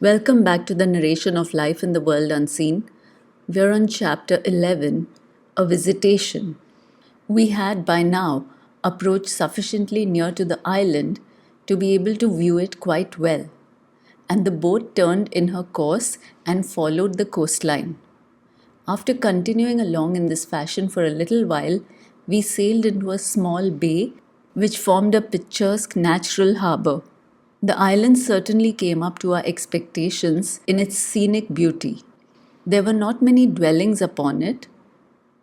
Welcome back to the narration of Life in the World Unseen. We're on chapter 11, A Visitation. We had by now approached sufficiently near to the island to be able to view it quite well, and the boat turned in her course and followed the coastline. After continuing along in this fashion for a little while, we sailed into a small bay which formed a picturesque natural harbour. The island certainly came up to our expectations in its scenic beauty. There were not many dwellings upon it.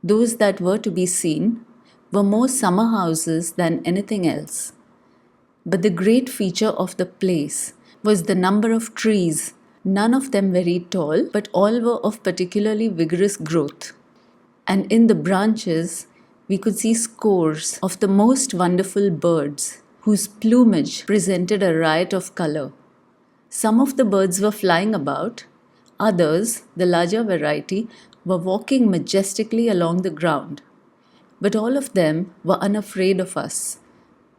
Those that were to be seen were more summer houses than anything else. But the great feature of the place was the number of trees, none of them very tall, but all were of particularly vigorous growth. And in the branches, we could see scores of the most wonderful birds, whose plumage presented a riot of color. Some of the birds were flying about, others, the larger variety, were walking majestically along the ground. But all of them were unafraid of us.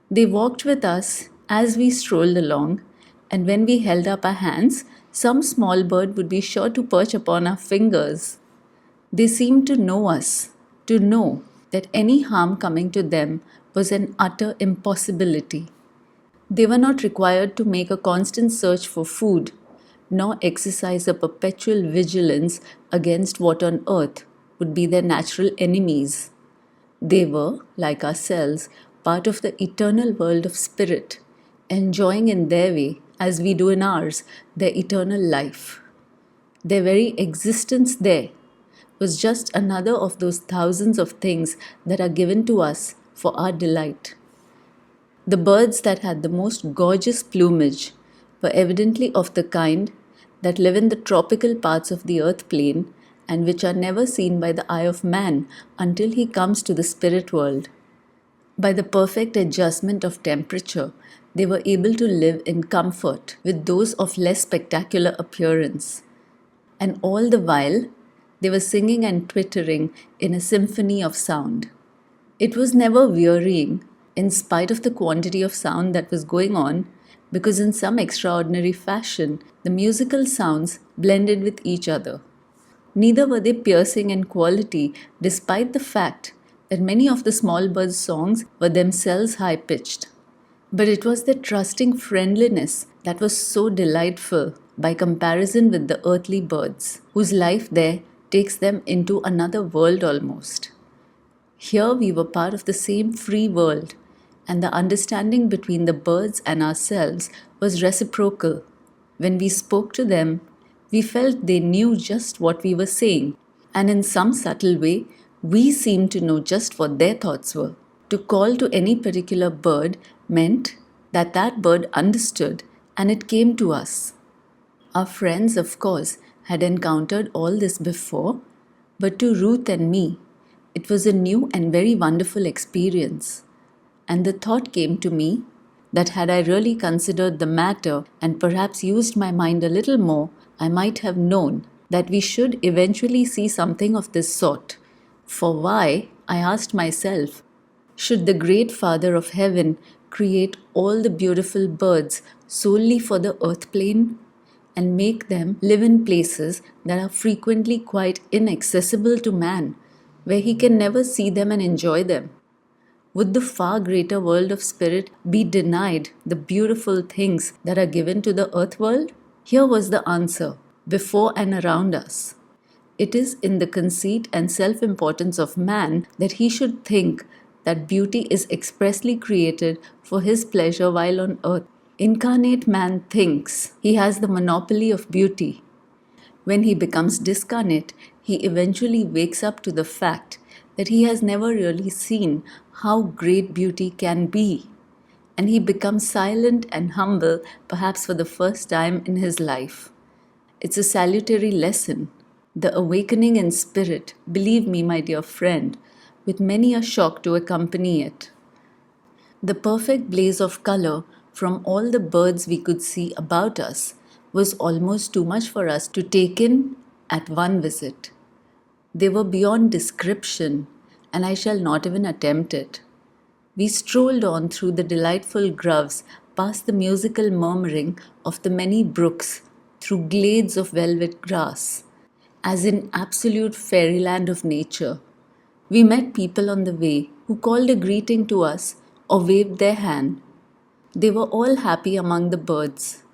They walked with us as we strolled along, and when we held up our hands, some small bird would be sure to perch upon our fingers. They seemed to know us, to know that any harm coming to them was an utter impossibility. They were not required to make a constant search for food, nor exercise a perpetual vigilance against what on earth would be their natural enemies. They were, like ourselves, part of the eternal world of spirit, enjoying in their way, as we do in ours, their eternal life. Their very existence there was just another of those thousands of things that are given to us for our delight. The birds that had the most gorgeous plumage were evidently of the kind that live in the tropical parts of the earth plane and which are never seen by the eye of man until he comes to the spirit world. By the perfect adjustment of temperature, they were able to live in comfort with those of less spectacular appearance. And all the while, they were singing and twittering in a symphony of sound. It was never wearying, in spite of the quantity of sound that was going on, because in some extraordinary fashion, the musical sounds blended with each other. Neither were they piercing in quality, despite the fact that many of the small birds' songs were themselves high-pitched. But it was their trusting friendliness that was so delightful by comparison with the earthly birds, whose life there takes them into another world almost. Here we were part of the same free world, and the understanding between the birds and ourselves was reciprocal. When we spoke to them, we felt they knew just what we were saying, and in some subtle way, we seemed to know just what their thoughts were. To call to any particular bird meant that that bird understood, and it came to us. Our friends, of course, had encountered all this before, but to Ruth and me, it was a new and very wonderful experience. And the thought came to me that had I really considered the matter and perhaps used my mind a little more, I might have known that we should eventually see something of this sort. For why, I asked myself, should the great Father of Heaven create all the beautiful birds solely for the earth plane and make them live in places that are frequently quite inaccessible to man, where he can never see them and enjoy them? Would the far greater world of spirit be denied the beautiful things that are given to the earth world? Here was the answer, before and around us. It is in the conceit and self-importance of man that he should think that beauty is expressly created for his pleasure while on earth. Incarnate man thinks he has the monopoly of beauty. When he becomes discarnate, he eventually wakes up to the fact that he has never really seen how great beauty can be, and he becomes silent and humble, perhaps for the first time in his life. It's a salutary lesson, the awakening in spirit, believe me, my dear friend, with many a shock to accompany it. The perfect blaze of color from all the birds we could see about us was almost too much for us to take in at one visit. They were beyond description, and I shall not even attempt it. We strolled on through the delightful groves, past the musical murmuring of the many brooks, through glades of velvet grass, as in absolute fairyland of nature. We met people on the way who called a greeting to us or waved their hand. They were all happy among the birds.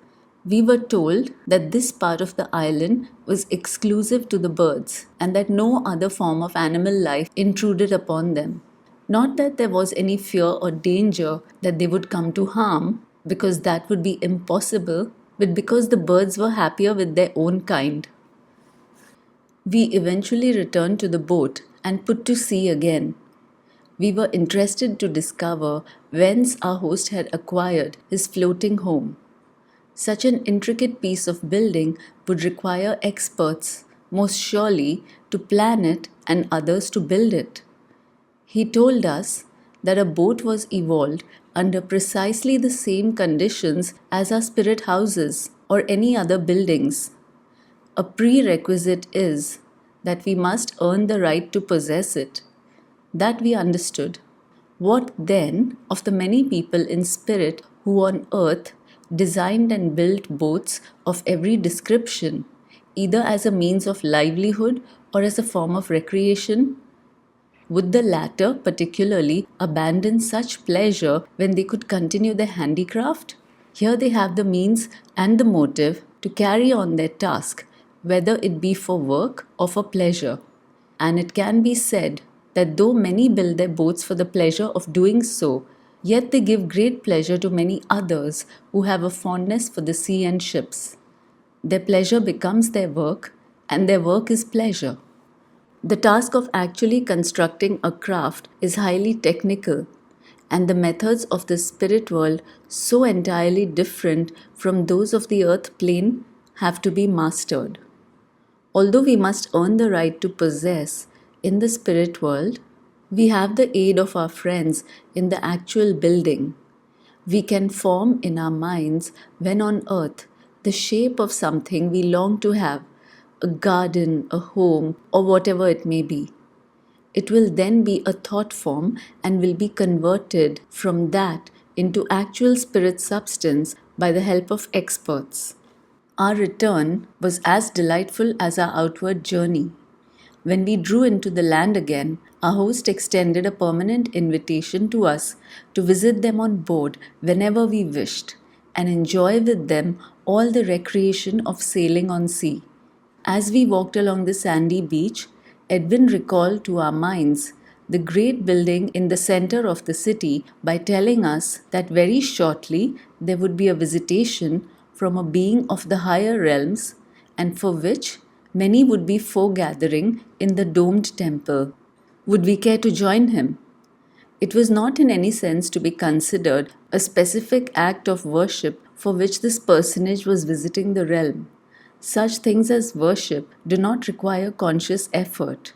We were told that this part of the island was exclusive to the birds and that no other form of animal life intruded upon them. Not that there was any fear or danger that they would come to harm, because that would be impossible, but because the birds were happier with their own kind. We eventually returned to the boat and put to sea again. We were interested to discover whence our host had acquired his floating home. Such an intricate piece of building would require experts, most surely, to plan it and others to build it. He told us that a boat was evolved under precisely the same conditions as our spirit houses or any other buildings. A prerequisite is that we must earn the right to possess it. That we understood. What then of the many people in spirit who on earth designed and built boats of every description, either as a means of livelihood or as a form of recreation? Would the latter particularly abandon such pleasure when they could continue their handicraft? Here they have the means and the motive to carry on their task, whether it be for work or for pleasure. And it can be said that though many build their boats for the pleasure of doing so, yet they give great pleasure to many others who have a fondness for the sea and ships. Their pleasure becomes their work, and their work is pleasure. The task of actually constructing a craft is highly technical, and the methods of the spirit world, so entirely different from those of the earth plane, have to be mastered. Although we must earn the right to possess in the spirit world, we have the aid of our friends in the actual building. We can form in our minds, when on earth, the shape of something we long to have, a garden, a home, or whatever it may be. It will then be a thought form and will be converted from that into actual spirit substance by the help of experts. Our return was as delightful as our outward journey. When we drew into the land again, our host extended a permanent invitation to us to visit them on board whenever we wished and enjoy with them all the recreation of sailing on sea. As we walked along the sandy beach, Edwin recalled to our minds the great building in the center of the city by telling us that very shortly there would be a visitation from a being of the higher realms, and for which many would be foregathering in the domed temple. Would we care to join him? It was not in any sense to be considered a specific act of worship for which this personage was visiting the realm. Such things as worship do not require conscious effort.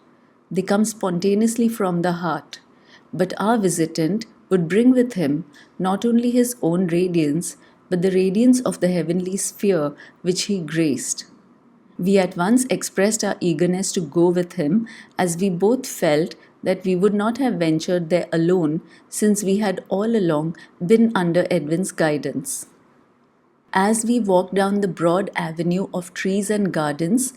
They come spontaneously from the heart. But our visitant would bring with him not only his own radiance, but the radiance of the heavenly sphere which he graced. We at once expressed our eagerness to go with him, as we both felt that we would not have ventured there alone, since we had all along been under Edwin's guidance. As we walked down the broad avenue of trees and gardens,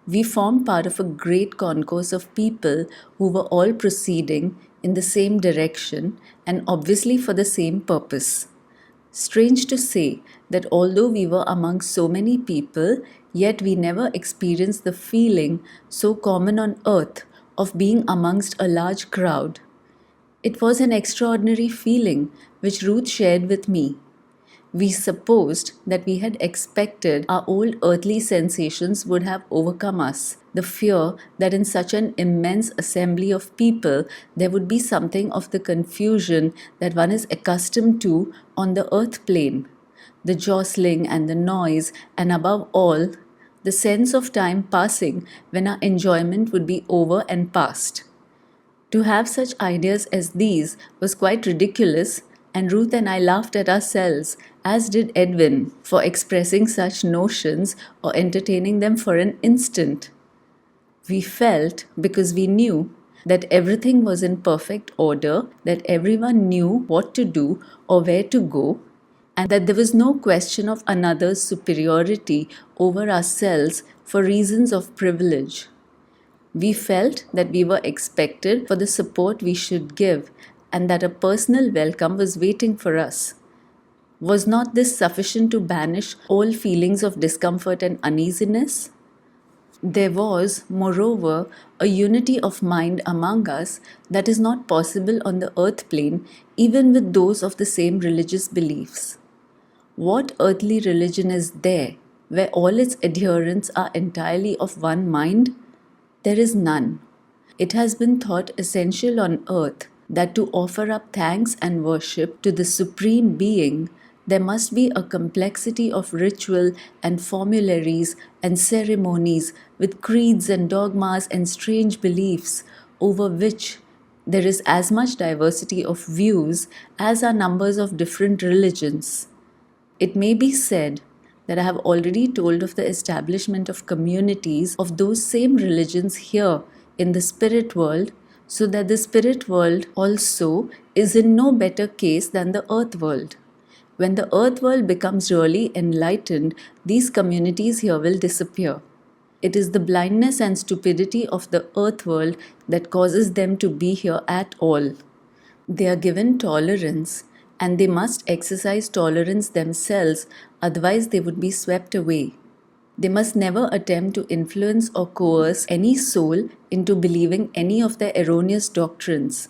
we formed part of a great concourse of people who were all proceeding in the same direction and obviously for the same purpose. Strange to say that although we were among so many people, yet we never experienced the feeling so common on earth of being amongst a large crowd. It was an extraordinary feeling which Ruth shared with me. We supposed that we had expected our old earthly sensations would have overcome us, the fear that in such an immense assembly of people there would be something of the confusion that one is accustomed to on the earth plane, the jostling and the noise, and above all, the sense of time passing when our enjoyment would be over and past. To have such ideas as these was quite ridiculous, and Ruth and I laughed at ourselves, as did Edwin, for expressing such notions or entertaining them for an instant. We felt, because we knew, that everything was in perfect order, that everyone knew what to do or where to go, and that there was no question of another's superiority over ourselves for reasons of privilege. We felt that we were expected for the support we should give, and that a personal welcome was waiting for us. Was not this sufficient to banish all feelings of discomfort and uneasiness? There was, moreover, a unity of mind among us that is not possible on the earth plane, even with those of the same religious beliefs. What earthly religion is there where all its adherents are entirely of one mind? There is none. It has been thought essential on earth that to offer up thanks and worship to the Supreme Being, there must be a complexity of ritual and formularies and ceremonies with creeds and dogmas and strange beliefs over which there is as much diversity of views as are numbers of different religions. It may be said that I have already told of the establishment of communities of those same religions here in the spirit world, so that the spirit world also is in no better case than the earth world. When the earth world becomes really enlightened, these communities here will disappear. It is the blindness and stupidity of the earth world that causes them to be here at all. They are given tolerance, and they must exercise tolerance themselves, otherwise, they would be swept away. They must never attempt to influence or coerce any soul into believing any of their erroneous doctrines.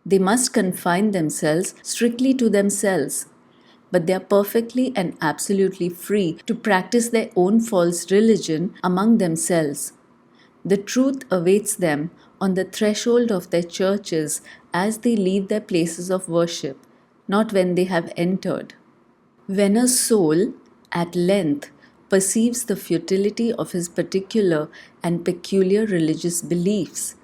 They must confine themselves strictly to themselves, but they are perfectly and absolutely free to practice their own false religion among themselves. The truth awaits them on the threshold of their churches as they leave their places of worship, not when they have entered. When a soul, at length, perceives the futility of his particular and peculiar religious beliefs,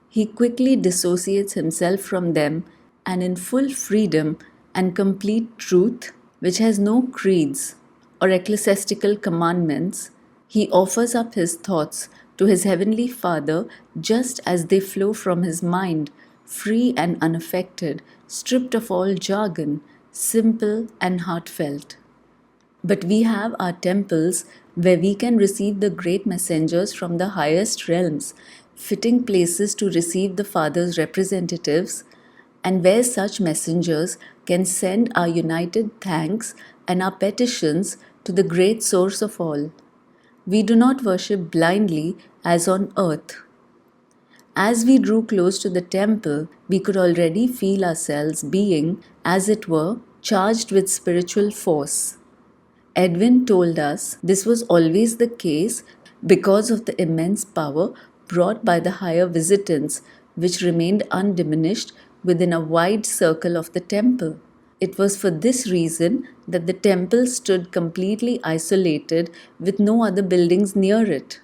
he quickly dissociates himself from them, and in full freedom and complete truth, which has no creeds or ecclesiastical commandments, he offers up his thoughts to his heavenly Father just as they flow from his mind, free and unaffected, stripped of all jargon, simple and heartfelt. But we have our temples where we can receive the great messengers from the highest realms, fitting places to receive the Father's representatives, and where such messengers can send our united thanks and our petitions to the great source of all. We do not worship blindly as on earth. As we drew close to the temple, we could already feel ourselves being, as it were, charged with spiritual force. Edwin told us this was always the case because of the immense power brought by the higher visitants, which remained undiminished within a wide circle of the temple. It was for this reason that the temple stood completely isolated with no other buildings near it.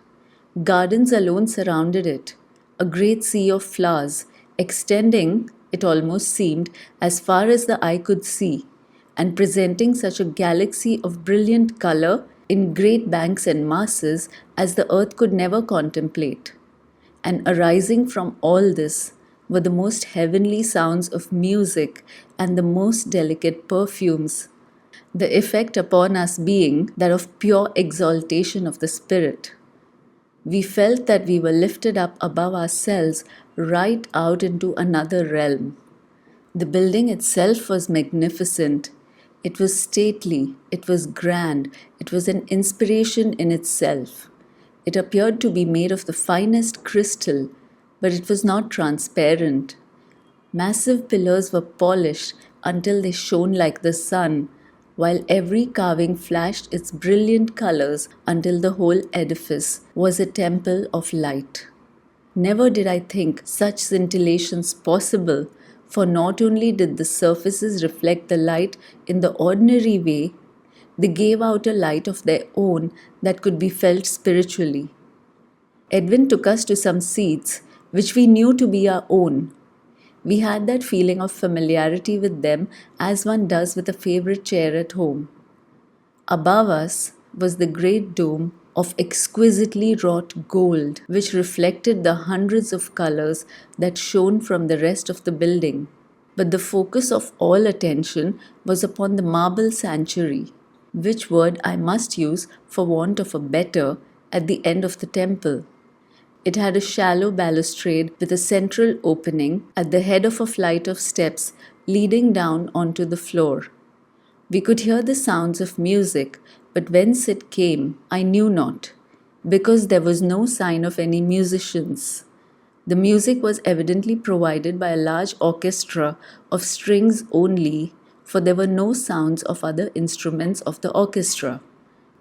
Gardens alone surrounded it, a great sea of flowers, extending, it almost seemed, as far as the eye could see, and presenting such a galaxy of brilliant color in great banks and masses as the earth could never contemplate. And arising from all this were the most heavenly sounds of music and the most delicate perfumes, the effect upon us being that of pure exaltation of the spirit. We felt that we were lifted up above ourselves right out into another realm. The building itself was magnificent. It was stately, it was grand, it was an inspiration in itself. It appeared to be made of the finest crystal, but it was not transparent. Massive pillars were polished until they shone like the sun, while every carving flashed its brilliant colors until the whole edifice was a temple of light. Never did I think such scintillations possible, for not only did the surfaces reflect the light in the ordinary way, they gave out a light of their own that could be felt spiritually. Edwin took us to some seats which we knew to be our own. We had that feeling of familiarity with them as one does with a favorite chair at home. Above us was the great dome of exquisitely wrought gold, which reflected the hundreds of colors that shone from the rest of the building. But the focus of all attention was upon the marble sanctuary, which word I must use for want of a better, at the end of the temple. It had a shallow balustrade with a central opening at the head of a flight of steps leading down onto the floor. We could hear the sounds of music, but whence it came I knew not, because there was no sign of any musicians. The music was evidently provided by a large orchestra of strings only, for there were no sounds of other instruments of the orchestra.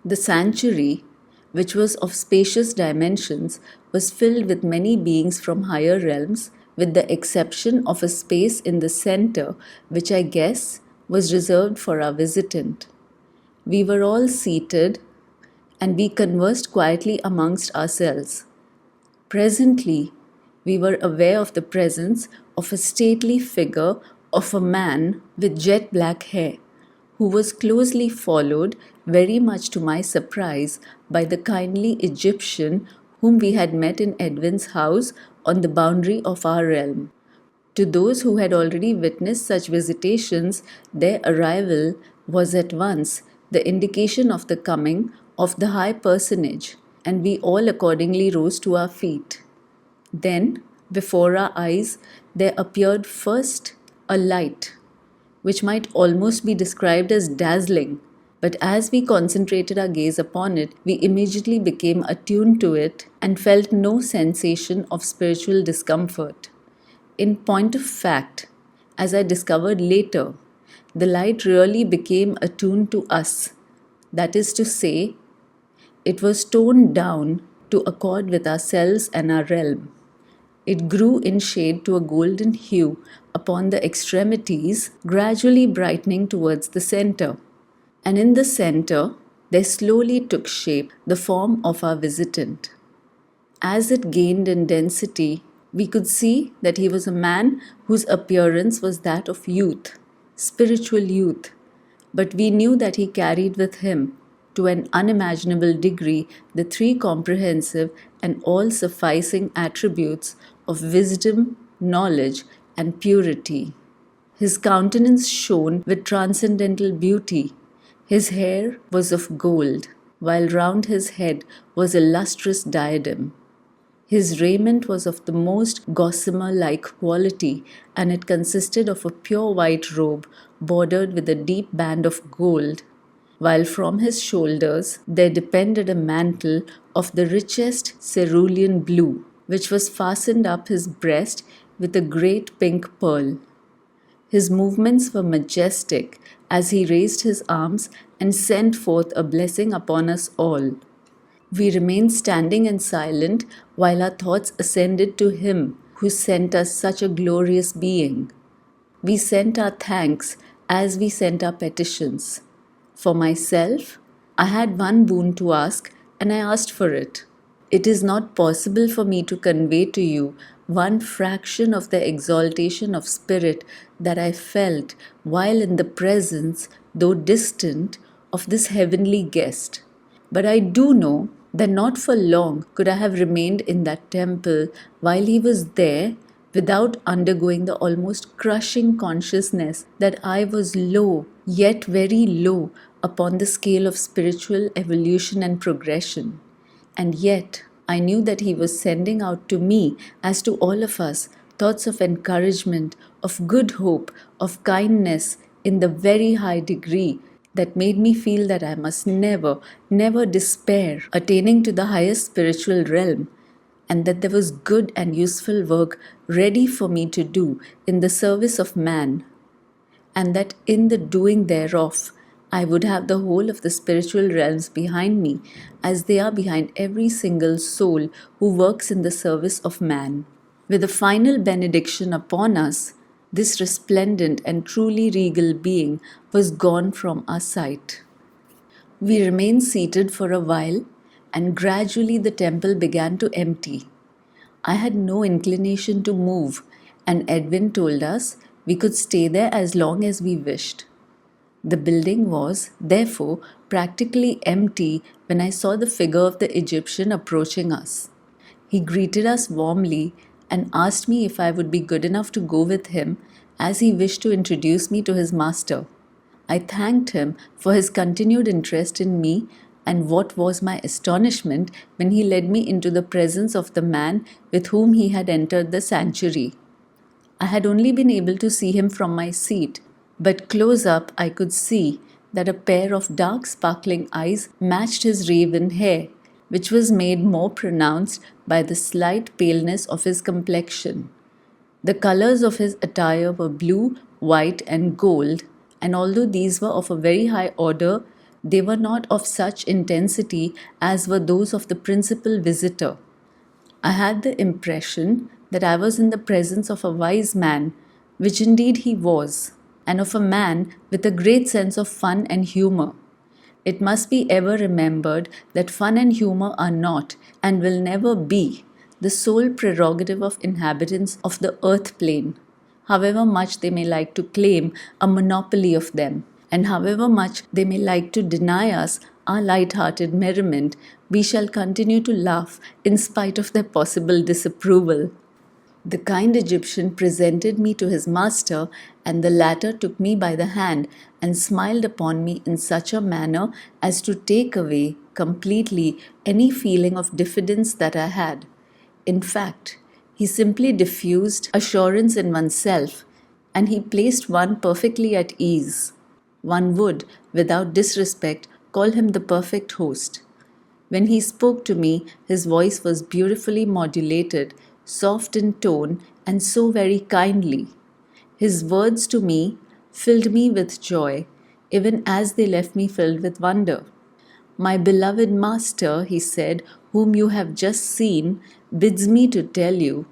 The sanctuary, which was of spacious dimensions, was filled with many beings from higher realms, with the exception of a space in the center, which I guess was reserved for our visitant. We were all seated, and we conversed quietly amongst ourselves. Presently, we were aware of the presence of a stately figure of a man with jet black hair, who was closely followed, very much to my surprise, by the kindly Egyptian whom we had met in Edwin's house on the boundary of our realm. To those who had already witnessed such visitations, their arrival was at once the indication of the coming of the high personage, and we all accordingly rose to our feet. Then, before our eyes, there appeared first a light, which might almost be described as dazzling, but as we concentrated our gaze upon it, we immediately became attuned to it and felt no sensation of spiritual discomfort. In point of fact, as I discovered later, the light really became attuned to us. That is to say, it was toned down to accord with ourselves and our realm. It grew in shade to a golden hue upon the extremities, gradually brightening towards the center. And in the center, there slowly took shape the form of our visitant. As it gained in density, we could see that he was a man whose appearance was that of youth, spiritual youth, but we knew that he carried with him, to an unimaginable degree, the three comprehensive and all-sufficing attributes of wisdom, knowledge, and purity. His countenance shone with transcendental beauty. His hair was of gold, while round his head was a lustrous diadem. His raiment was of the most gossamer-like quality, and it consisted of a pure white robe bordered with a deep band of gold, while from his shoulders there depended a mantle of the richest cerulean blue, which was fastened up his breast with a great pink pearl. His movements were majestic as he raised his arms and sent forth a blessing upon us all. We remained standing and silent while our thoughts ascended to Him who sent us such a glorious being. We sent our thanks as we sent our petitions. For myself, I had one boon to ask, and I asked for it. It is not possible for me to convey to you one fraction of the exaltation of spirit that I felt while in the presence, though distant, of this heavenly guest. But I do know that not for long could I have remained in that temple while he was there without undergoing the almost crushing consciousness that I was low, yet very low, upon the scale of spiritual evolution and progression. And yet, I knew that he was sending out to me, as to all of us, thoughts of encouragement, of good hope, of kindness in the very high degree that made me feel that I must never, never despair attaining to the highest spiritual realm, and that there was good and useful work ready for me to do in the service of man, and that in the doing thereof, I would have the whole of the spiritual realms behind me, as they are behind every single soul who works in the service of man. With a final benediction upon us, this resplendent and truly regal being was gone from our sight. We remained seated for a while, and gradually the temple began to empty. I had no inclination to move, and Edwin told us we could stay there as long as we wished. The building was, therefore, practically empty when I saw the figure of the Egyptian approaching us. He greeted us warmly and asked me if I would be good enough to go with him as he wished to introduce me to his master. I thanked him for his continued interest in me, and what was my astonishment when he led me into the presence of the man with whom he had entered the sanctuary. I had only been able to see him from my seat, but close up I could see that a pair of dark sparkling eyes matched his raven hair, which was made more pronounced by the slight paleness of his complexion. The colours of his attire were blue, white, and gold, and although these were of a very high order, they were not of such intensity as were those of the principal visitor. I had the impression that I was in the presence of a wise man, which indeed he was, and of a man with a great sense of fun and humour. It must be ever remembered that fun and humour are not, and will never be, the sole prerogative of inhabitants of the earth plane, however much they may like to claim a monopoly of them, and however much they may like to deny us our light-hearted merriment, we shall continue to laugh in spite of their possible disapproval. The kind Egyptian presented me to his master, and the latter took me by the hand and smiled upon me in such a manner as to take away completely any feeling of diffidence that I had. In fact, he simply diffused assurance in oneself, and he placed one perfectly at ease. One would, without disrespect, call him the perfect host. When he spoke to me, his voice was beautifully modulated, soft in tone, and so very kindly. His words to me filled me with joy, even as they left me filled with wonder. "My beloved master," he said, "whom you have just seen, bids me to tell you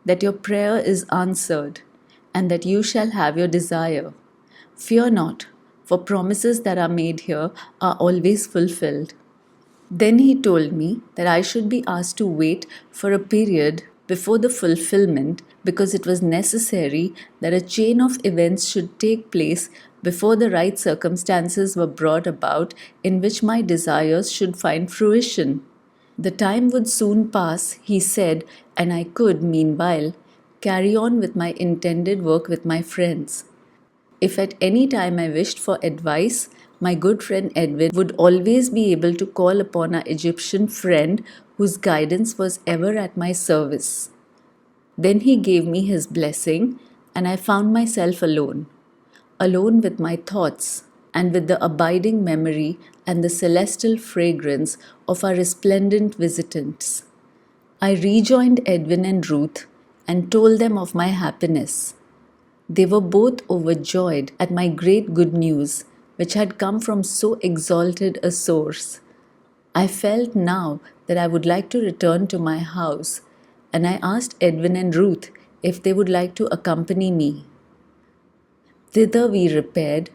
that your prayer is answered, and that you shall have your desire. Fear not, for promises that are made here are always fulfilled." Then he told me that I should be asked to wait for a period before the fulfillment, because it was necessary that a chain of events should take place before the right circumstances were brought about in which my desires should find fruition. The time would soon pass, he said, and I could, meanwhile, carry on with my intended work with my friends. If at any time I wished for advice, my good friend Edwin would always be able to call upon our Egyptian friend, whose guidance was ever at my service. Then he gave me his blessing, and I found myself alone with my thoughts, and with the abiding memory and the celestial fragrance of our resplendent visitants. I rejoined Edwin and Ruth and told them of my happiness. They were both overjoyed at my great good news, which had come from so exalted a source. I felt now that I would like to return to my house, and I asked Edwin and Ruth if they would like to accompany me. Thither we repaired,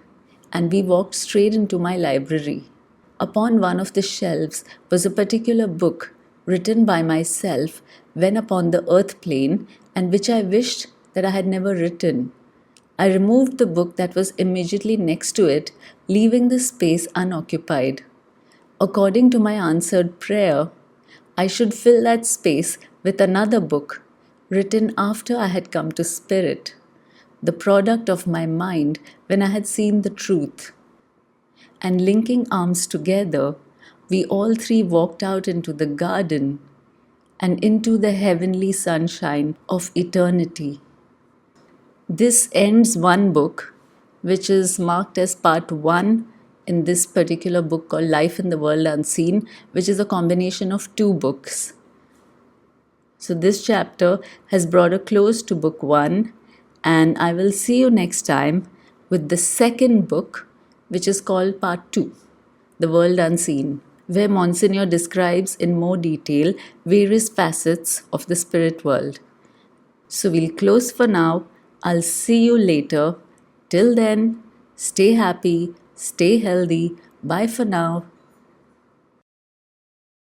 and we walked straight into my library. Upon one of the shelves was a particular book written by myself when upon the earth plane, and which I wished that I had never written. I removed the book that was immediately next to it, leaving the space unoccupied. According to my answered prayer, I should fill that space with another book, written after I had come to spirit, the product of my mind when I had seen the truth. And linking arms together, we all three walked out into the garden and into the heavenly sunshine of eternity. This ends one book, which is marked as part 1 in this particular book called Life in the World Unseen, which is a combination of 2 books. So this chapter has brought a close to book 1, and I will see you next time with the second book, which is called part 2, The World Unseen, where Monsignor describes in more detail various facets of the spirit world. So we'll close for now. I'll see you later. Till then, stay happy, stay healthy. Bye for now.